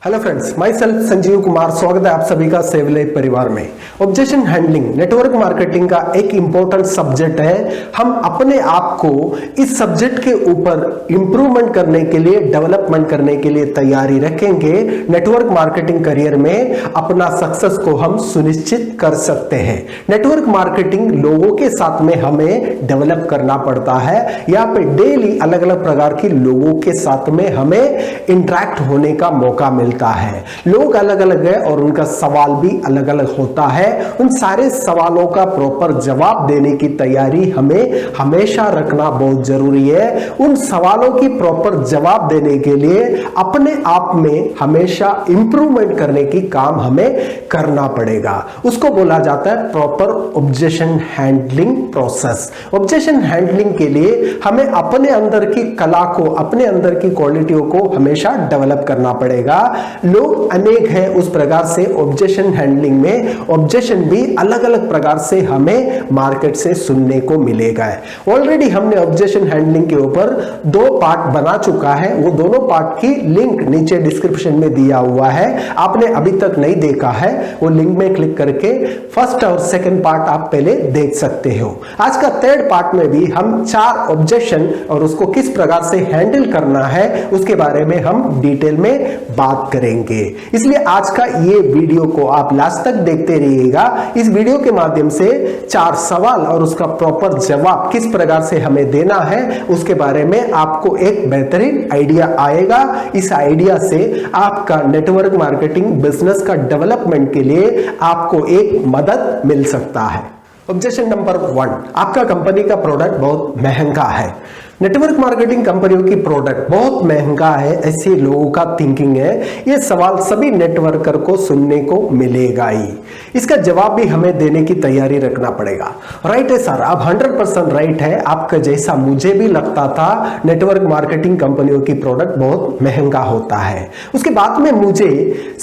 Hello friends, my self Sanjeev Kumar. स्वागत है आप सभी का सेव लाइफ परिवार में। ऑब्जेक्शन हैंडलिंग नेटवर्क मार्केटिंग का एक इंपॉर्टेंट सब्जेक्ट है। हम अपने आप को इस सब्जेक्ट के ऊपर इंप्रूवमेंट करने के लिए, डेवलपमेंट करने के लिए तैयारी रखेंगे। नेटवर्क मार्केटिंग करियर में अपना सक्सेस को हम सुनिश्चित कर सकते हैं। नेटवर्क मार्केटिंग लोगों के साथ में हमें डेवलप करना पड़ता है। यहाँ पे डेली अलग अलग प्रकार के लोगों के साथ में हमें इंटरेक्ट होने का मौका मिलता है। लोग अलग अलग है और उनका सवाल भी अलग अलग होता है। उन सारे सवालों का प्रॉपर जवाब देने की तैयारी हमें हमेशा रखना बहुत जरूरी है। उन सवालों की प्रॉपर जवाब देने के लिए अपने आप में हमेशा इंप्रूवमेंट करने की काम हमें करना पड़ेगा। उसको बोला जाता है proper objection handling process. Objection handling के लिए हमें अपने अंदर की कला को, अपने अंदर की क्वालिटियों को हमेशा डेवलप करना पड़ेगा। लोग अनेक हैं, उस प्रकार से ऑब्जेक्शन हैंडलिंग में ऑब्जेक्शन भी अलग अलग प्रकार से हमें मार्केट से सुनने को मिलेगा। ऑलरेडी हमने ऑब्जेक्शन हैंडलिंग के ऊपर 2 पार्ट बना चुका है। वो दोनों पार्ट की लिंक नीचे डिस्क्रिप्शन में दिया हुआ है। आपने अभी तक नहीं देखा है, वो लिंक में क्लिक करके फर्स्ट और सेकंड पार्ट आप पहले देख सकते हो। आज का 3rd पार्ट में भी हम 4 ऑब्जेक्शन और उसको किस प्रकार से हैंडल करना है उसके बारे में हम डिटेल में बात करेंगे। इसलिए आज का ये वीडियो को आप लास्ट तक देखते रहिएगा। इस वीडियो के माध्यम से 4 सवाल और उसका प्रॉपर जवाब किस प्रकार से हमें देना है उसके बारे में आपको एक बेहतरीन आइडिया आएगा। इस आइडिया से आपका नेटवर्क मार्केटिंग बिजनेस का डेवलपमेंट के लिए आपको एक मदद मिल सकता है। ऑब्जेक्शन नंबर 1, आपका कंपनी का प्रोडक्ट बहुत महंगा है। नेटवर्क मार्केटिंग कंपनियों की प्रोडक्ट बहुत महंगा है, ऐसे लोगों का थिंकिंग है। ये सवाल सभी नेटवर्कर को सुनने को मिलेगा ही। इसका जवाब भी हमें देने की तैयारी रखना पड़ेगा। राइट है सर, आप 100% राइट है। आपका जैसा मुझे भी लगता था, नेटवर्क मार्केटिंग कंपनियों की प्रोडक्ट बहुत महंगा होता है। उसके बाद में मुझे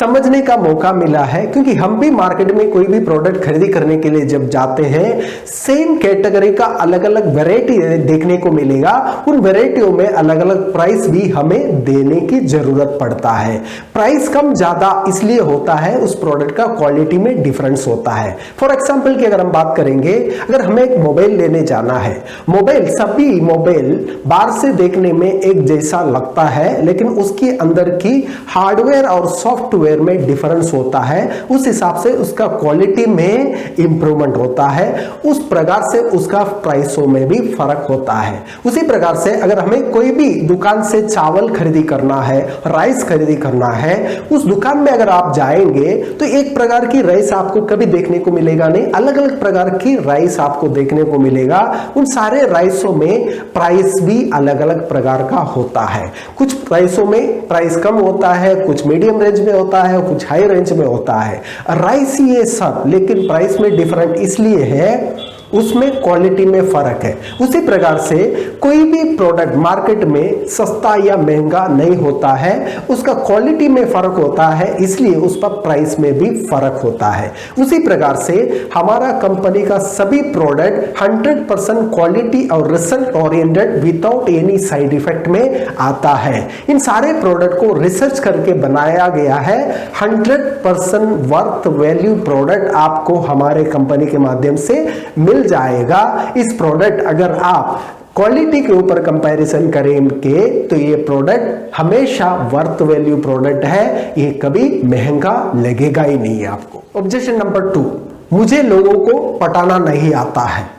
समझने का मौका मिला है, क्योंकि हम भी मार्केट में कोई भी प्रोडक्ट खरीदी करने के लिए जब जाते हैं, सेम कैटेगरी का अलग अलग वेराइटी देखने को मिलेगा। उन वेराइटियों में अलग अलग प्राइस भी हमें देने की जरूरत पड़ता है। प्राइस कम ज्यादा इसलिए होता है, उस प्रोडक्ट का क्वालिटी में डिफरेंस होता है। फॉर एग्जांपल की अगर हम बात करेंगे, अगर हमें एक मोबाइल लेने जाना है, मोबाइल सभी मोबाइल बाहर से देखने में एक जैसा लगता है, लेकिन उसके अंदर की हार्डवेयर और सॉफ्टवेयर में डिफरेंस होता है। उस हिसाब से उसका क्वालिटी में इंप्रूवमेंट होता है। उस प्रकार से उसका प्राइसों में भी फर्क होता है। उसी प्रकार से अगर हमें कोई भी दुकान से चावल खरीदी करना है, राइस खरीदी करना है, उस दुकान में अगर आप जाएंगे तो एक प्रकार की राइस आपको कभी देखने को मिलेगा नहीं, अलग अलग प्रकार की राइस आपको देखने को मिलेगा। उन सारे राइसों में प्राइस भी अलग अलग प्रकार का होता है। कुछ राइसों में प्राइस कम होता है, कुछ मीडियम रेंज में होता है, कुछ हाई रेंज में होता है। राइस ये सब, लेकिन प्राइस में डिफरेंट इसलिए है, उसमें क्वालिटी में फर्क है। उसी प्रकार से कोई भी प्रोडक्ट मार्केट में सस्ता या महंगा नहीं होता है, उसका क्वालिटी में फर्क होता है, इसलिए उस पर प्राइस में भी फर्क होता है। उसी प्रकार से हमारा कंपनी का सभी प्रोडक्ट 100% क्वालिटी और result oriented without any side effect में आता है। इन सारे प्रोडक्ट को रिसर्च करके बनाया गया है। 100% वर्थ वैल्यू प्रोडक्ट आपको हमारे कंपनी के माध्यम से मिल जाएगा। इस प्रोडक्ट अगर आप क्वालिटी के ऊपर कंपैरिजन करेंगे तो ये प्रोडक्ट हमेशा वर्थ वैल्यू प्रोडक्ट है, ये कभी महंगा लगेगा ही नहीं है आपको। ऑब्जेक्शन नंबर 2, मुझे लोगों को पटाना नहीं आता है।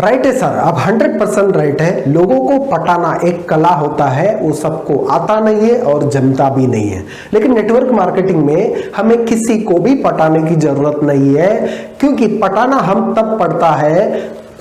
राइट है सर, आप 100% राइट है। लोगों को पटाना एक कला होता है, वो सबको आता नहीं है और जमता भी नहीं है। लेकिन नेटवर्क मार्केटिंग में हमें किसी को भी पटाने की जरूरत नहीं है, क्योंकि पटाना हम तब पड़ता है,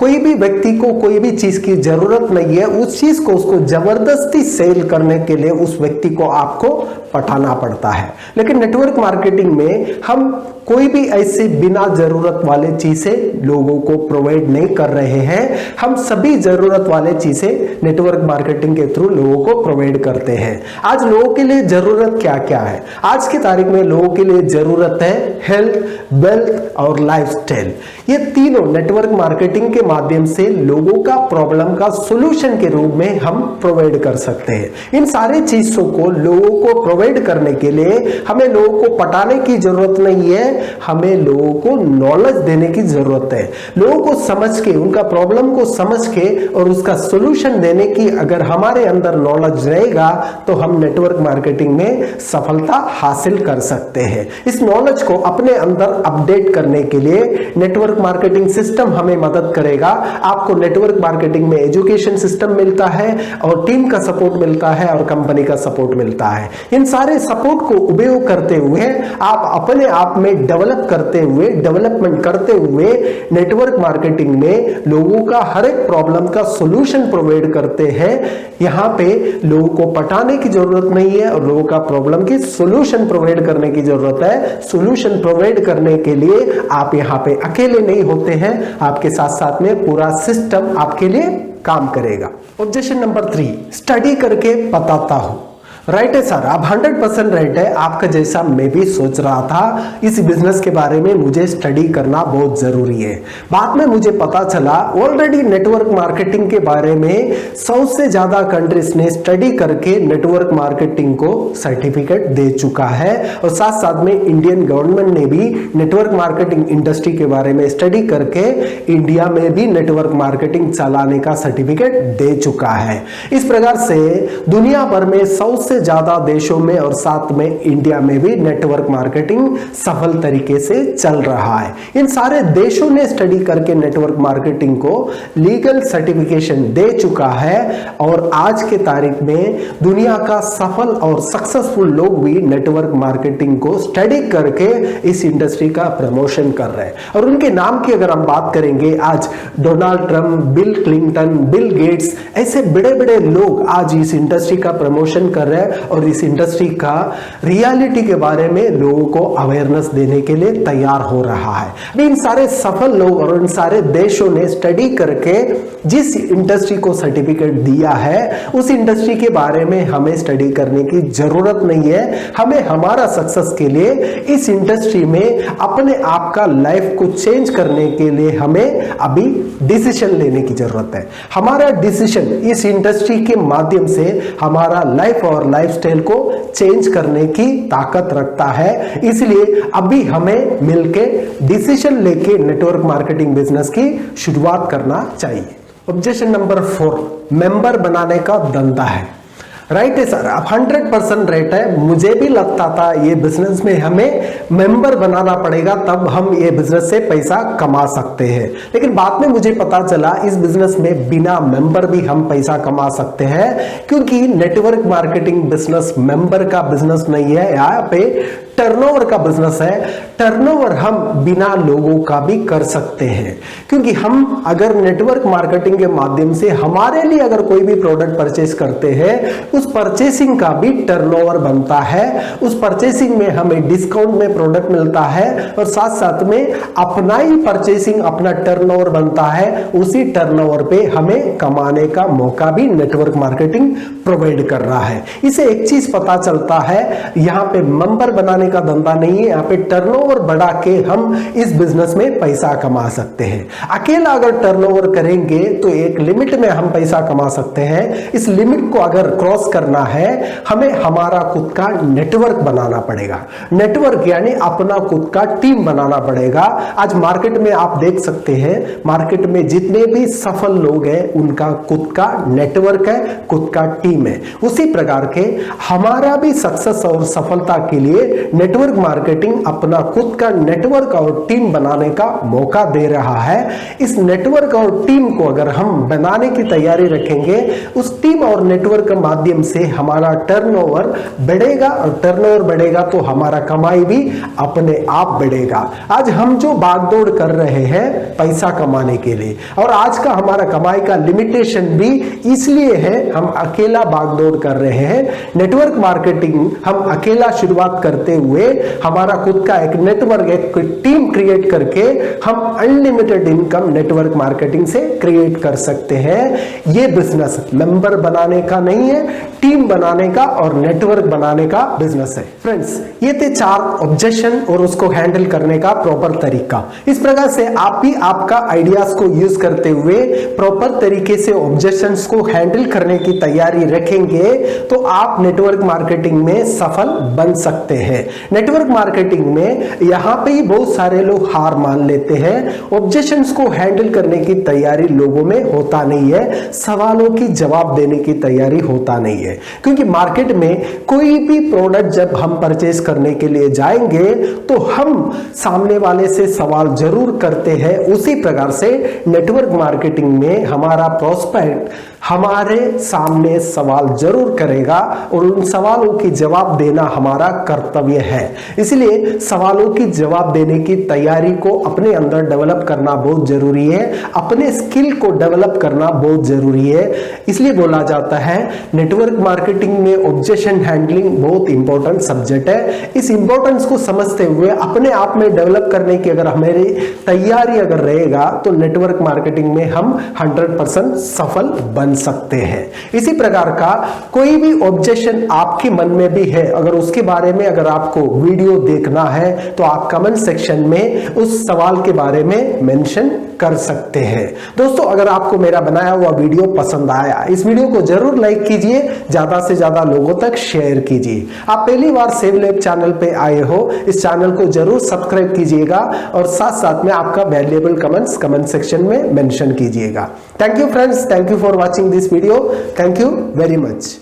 कोई भी व्यक्ति को कोई भी चीज की जरूरत नहीं है, उस चीज को उसको जबरदस्ती सेल करने के लिए उस व्यक्ति को आपको पठाना पड़ता है। लेकिन नेटवर्क मार्केटिंग में हम कोई भी ऐसे बिना जरूरत वाले चीजें लोगों को प्रोवाइड नहीं कर रहे हैं। हम सभी जरूरत वाले चीजें नेटवर्क मार्केटिंग के थ्रू लोगों को प्रोवाइड करते हैं। आज लोगों के लिए जरूरत क्या क्या है? आज की तारीख में लोगों के लिए जरूरत है हेल्थ, वेल्थ और लाइफस्टाइल। ये तीनों नेटवर्क मार्केटिंग के माध्यम से लोगों का प्रॉब्लम का सॉल्यूशन के रूप में हम प्रोवाइड कर सकते हैं। इन सारी चीजों को लोगों को प्रोवाइड करने के लिए हमें लोगों को पटाने की जरूरत नहीं है, हमें लोगों को नॉलेज देने की जरूरत है। लोगों को समझ के, उनका प्रॉब्लम को समझ के और उसका सॉल्यूशन देने की अगर हमारे अंदर नॉलेज रहेगा तो हम नेटवर्क मार्केटिंग में सफलता हासिल कर सकते हैं। इस नॉलेज को अपने अंदर अपडेट करने के लिए नेटवर्क मार्केटिंग सिस्टम हमें मदद करेगा। आपको नेटवर्क मार्केटिंग में एजुकेशन सिस्टम मिलता है और टीम का सपोर्ट मिलता है और कंपनी का सपोर्ट मिलता है। इन सारे सपोर्ट को उपयोग करते हुए आप अपने आप में डेवलपमेंट करते हुए नेटवर्क मार्केटिंग में लोगों का हर एक प्रॉब्लम का सॉल्यूशन प्रोवाइड करते हैं। यहां पे लोगों को पटाने की जरूरत नहीं है और लोगों का प्रॉब्लम की सॉल्यूशन प्रोवाइड करने की जरूरत है। सॉल्यूशन प्रोवाइड करने के लिए आप यहां पे अकेले नहीं होते हैं, आपके साथ साथ में पूरा सिस्टम आपके लिए काम करेगा। ऑब्जेक्शन नंबर 3, स्टडी करके बताता हूं। राइट है सर, आप 100% राइट है। आपका जैसा मैं भी सोच रहा था, इस बिजनेस के बारे में मुझे स्टडी करना बहुत जरूरी है। बाद में मुझे पता चला ऑलरेडी नेटवर्क मार्केटिंग के बारे में 100 से ज्यादा कंट्रीज ने स्टडी करके नेटवर्क मार्केटिंग को सर्टिफिकेट दे चुका है और साथ साथ में इंडियन गवर्नमेंट ने भी नेटवर्क मार्केटिंग इंडस्ट्री के बारे में स्टडी करके इंडिया में भी नेटवर्क मार्केटिंग चलाने का सर्टिफिकेट दे चुका है। इस प्रकार से दुनिया भर में 100 से ज्यादा देशों में और साथ में इंडिया में भी नेटवर्क मार्केटिंग सफल तरीके से चल रहा है। इन सारे देशों ने स्टडी करके नेटवर्क मार्केटिंग को लीगल सर्टिफिकेशन दे चुका है और आज के तारीख में दुनिया का सफल और सक्सेसफुल लोग भी नेटवर्क मार्केटिंग को स्टडी करके इस इंडस्ट्री का प्रमोशन कर रहे हैं। और उनके नाम की अगर हम बात करेंगे, आज Donald Trump, bill Clinton, Bill Gates, ऐसे बड़े बड़े लोग आज इस इंडस्ट्री का प्रमोशन कर रहे हैं और इस इंडस्ट्री का रियलिटी के बारे में लोगों को अवेयरनेस देने के लिए तैयार हो रहा है। अभी इन सारे सफल लोग और इन सारे देशों ने स्टडी करके जिस इंडस्ट्री को सर्टिफिकेट दिया है, उस इंडस्ट्री के बारे में हमें स्टडी करने की जरूरत नहीं है। हमें हमारा सक्सेस के लिए इस इंडस्ट्री में अपने आप का लाइफ को चेंज करने के लिए हमें अभी डिसीजन लेने की जरूरत है। हमारा डिसीजन इस इंडस्ट्री के माध्यम से हमारा लाइफ और लाइफस्टाइल को चेंज करने की ताकत रखता है। इसलिए अभी हमें मिलके डिसीजन लेके नेटवर्क मार्केटिंग बिजनेस की शुरुआत करना चाहिए। ऑब्जेक्शन नंबर 4, मेंबर बनाने का धंधा है। राइट है सर, आप 100% राइट है। मुझे भी लगता था ये बिजनेस में हमें मेंबर बनाना पड़ेगा तब हम ये बिजनेस से पैसा कमा सकते हैं, लेकिन बाद में मुझे पता चला इस बिजनेस में बिना मेंबर भी हम पैसा कमा सकते हैं, क्योंकि नेटवर्क मार्केटिंग बिजनेस मेंबर का बिजनेस नहीं है, यहाँ पे टर्नओवर का बिजनेस है। टर्नओवर हम बिना लोगों का भी कर सकते हैं, क्योंकि हम अगर नेटवर्क मार्केटिंग के माध्यम से हमारे लिए अगर कोई भी प्रोडक्ट परचेस करते हैं, उस परचेसिंग का भी टर्नओवर बनता है। उस परचेसिंग में हमें डिस्काउंट में प्रोडक्ट मिलता है और साथ साथ में अपना ही परचेसिंग, अपना टर्नओवर बनता है। उसी टर्नओवर पे हमें कमाने का मौका भी नेटवर्क मार्केटिंग प्रोवाइड कर रहा है। इसे एक चीज पता चलता है, यहाँ पे मेंबर बनाने का धंधा नहीं है, यहाँ पे टर्नओवर बढ़ा के हम इस बिजनेस में पैसा कमा सकते हैं। अकेला अगर टर्नओवर करेंगे तो एक लिमिट में हम पैसा कमा सकते हैं। इस लिमिट को अगर क्रॉस करना है, हमें हमारा खुद का नेटवर्क बनाना पड़ेगा। नेटवर्क यानी अपना खुद का टीम बनाना पड़ेगा। आज मार्केट में आप देख सकते हैं, मार्केट में जितने भी सफल लोग हैं उनका खुद का नेटवर्क है, खुद का टीम है। उसी प्रकार के हमारा भी सक्सेस और सफलता के लिए नेटवर्क मार्केटिंग अपना खुद का नेटवर्क और टीम बनाने का मौका दे रहा है। इस नेटवर्क और टीम को अगर हम बनाने की तैयारी रखेंगे, उस टीम और नेटवर्क के माध्यम से हमारा टर्नओवर बढ़ेगा और टर्नओवर बढ़ेगा तो हमारा कमाई भी अपने आप बढ़ेगा। आज हम जो भागदौड़ कर रहे हैं पैसा कमाने के लिए, और आज का हमारा कमाई का लिमिटेशन भी इसलिए है, हम अकेला भागदौड़ कर रहे हैं। नेटवर्क मार्केटिंग हम अकेला शुरुआत करते हुए हमारा खुद का एक नेटवर्क, एक टीम क्रिएट करके हम अनलिमिटेड इनकम नेटवर्क मार्केटिंग से क्रिएट कर सकते हैं। यह बिजनेस मेंबर बनाने का नहीं है, टीम बनाने का और नेटवर्क बनाने का बिजनेस है। फ्रेंड्स, ये थे 4 ऑब्जेक्शन और उसको हैंडल करने का प्रॉपर तरीका। इस प्रकार से आप भी आपका आइडियाज को यूज करते हुए प्रॉपर तरीके से ऑब्जेक्शंस को हैंडल करने की तैयारी रखेंगे तो आप नेटवर्क मार्केटिंग में सफल बन सकते हैं। नेटवर्क मार्केटिंग में यहां पे ही बहुत सारे लोग हार मान लेते हैं। ऑब्जेक्शंस को हैंडल करने की तैयारी लोगों में होता नहीं है, सवालों की जवाब देने की तैयारी होता नहीं है। क्योंकि मार्केट में कोई भी प्रोडक्ट जब हम परचेज करने के लिए जाएंगे तो हम सामने वाले से सवाल जरूर करते हैं। उसी प्रकार से नेटवर्क मार्केटिंग में हमारा प्रोस्पेक्ट हमारे सामने सवाल जरूर करेगा और उन सवालों की जवाब देना हमारा कर्तव्य है। इसलिए सवालों की जवाब देने की तैयारी को अपने अंदर डेवलप करना बहुत जरूरी है, अपने स्किल को डेवलप करना बहुत जरूरी है। इसलिए बोला जाता है नेटवर्क मार्केटिंग में ऑब्जेक्शन हैंडलिंग बहुत इंपॉर्टेंट सब्जेक्ट है। इस इंपॉर्टेंस को समझते हुए अपने आप में डेवलप करने की अगर हमारी तैयारी अगर रहेगा तो नेटवर्क मार्केटिंग में हम 100% सफल बन सकते हैं। इसी प्रकार का कोई भी ऑब्जेक्शन आपके मन में भी है, अगर उसके बारे में अगर आपको वीडियो देखना है तो आप कमेंट सेक्शन में उस सवाल के बारे में मेंशन कर सकते हैं। दोस्तों, अगर आपको मेरा बनाया हुआ वीडियो पसंद आया, इस वीडियो को जरूर लाइक कीजिए, ज्यादा से ज्यादा लोगों तक शेयर कीजिए। आप पहली बार सेवलैब चैनल पे आए हो, इस चैनल को जरूर सब्सक्राइब कीजिएगा और साथ साथ में आपका वैल्यूएबल कमेंट्स कमेंट सेक्शन में मेंशन कीजिएगा। Thank you friends, thank you for watching this video, thank you very much.